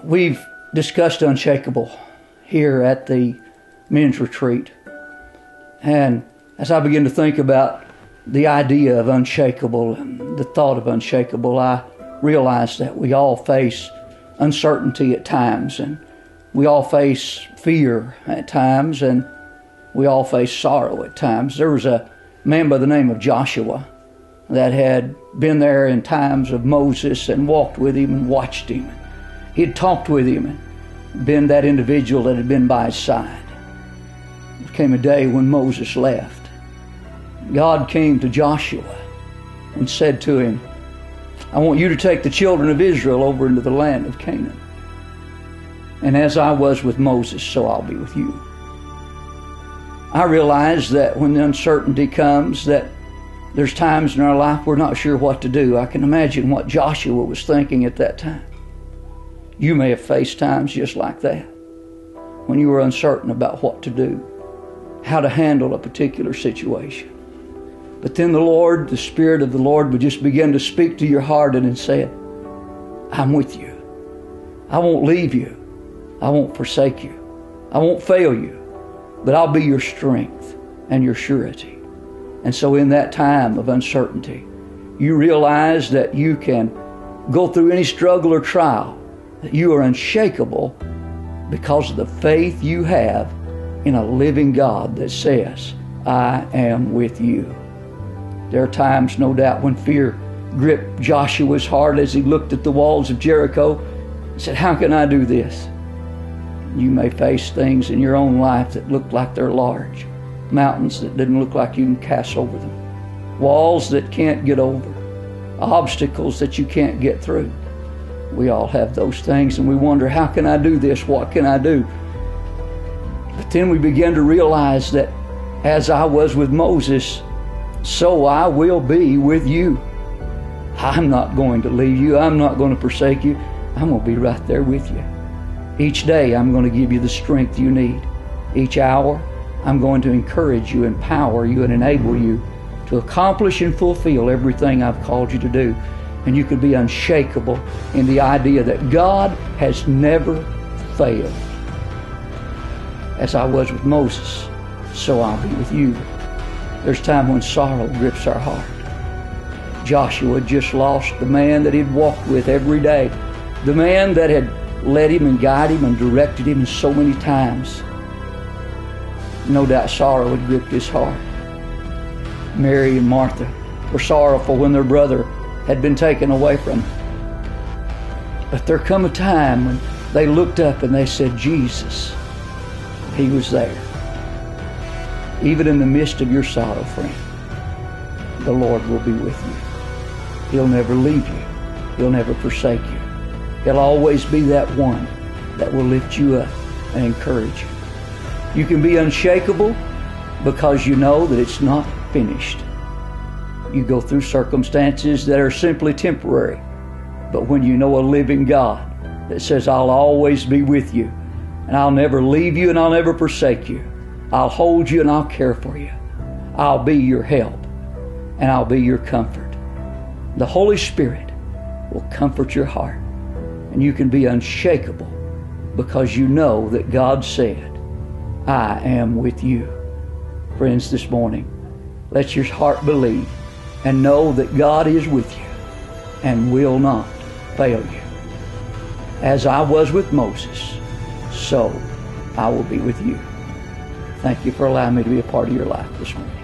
We've discussed Unshakable here at the men's retreat. And as I begin to think about the idea of unshakable and the thought of unshakable, I realize that we all face uncertainty at times, and we all face fear at times, and we all face sorrow at times. There was a man by the name of Joshua that had been there in times of Moses and walked with him and watched him. He had talked with him and been that individual that had been by his side. There came a day when Moses left. God came to Joshua and said to him, I want you to take the children of Israel over into the land of Canaan. And as I was with Moses, so I'll be with you. I realize that when the uncertainty comes, that there's times in our life we're not sure what to do. I can imagine what Joshua was thinking at that time. You may have faced times just like that, when you were uncertain about what to do, how to handle a particular situation. But then the Lord, the Spirit of the Lord, would just begin to speak to your heart and say, I'm with you. I won't leave you. I won't forsake you. I won't fail you. But I'll be your strength and your surety. And so in that time of uncertainty, you realize that you can go through any struggle or trial, that you are unshakable because of the faith you have in a living God that says, I am with you. There are times, no doubt, when fear gripped Joshua's heart as he looked at the walls of Jericho and said, how can I do this? You may face things in your own life that look like they're large, mountains that didn't look like you can cast over them, walls that can't get over, obstacles that you can't get through. We all have those things, and we wonder, how can I do this? What can I do? But then we begin to realize that as I was with Moses, so I will be with you. I'm not going to leave you. I'm not going to forsake you. I'm going to be right there with you. Each day I'm going to give you the strength you need. Each hour I'm going to encourage you, empower you, and enable you to accomplish and fulfill everything I've called you to do. And you can be unshakable in the idea that God has never failed. As I was with Moses, so I'll be with you. There's time when sorrow grips our heart. Joshua just lost the man that he'd walked with every day, the man that had led him and guided him and directed him so many times. No doubt sorrow had gripped his heart. Mary and Martha were sorrowful when their brother had been taken away from them. But there come a time when they looked up and they said, Jesus, he was there. Even in the midst of your sorrow, friend, the Lord will be with you. He'll never leave you. He'll never forsake you. He'll always be that one that will lift you up and encourage you. You can be unshakable because you know that it's not finished. You go through circumstances that are simply temporary. But when you know a living God that says, I'll always be with you, and I'll never leave you, and I'll never forsake you. I'll hold you and I'll care for you. I'll be your help, and I'll be your comfort. The Holy Spirit will comfort your heart, and you can be unshakable because you know that God said, I am with you. Friends, this morning, let your heart believe and know that God is with you and will not fail you. As I was with Moses, so I will be with you. Thank you for allowing me to be a part of your life this morning.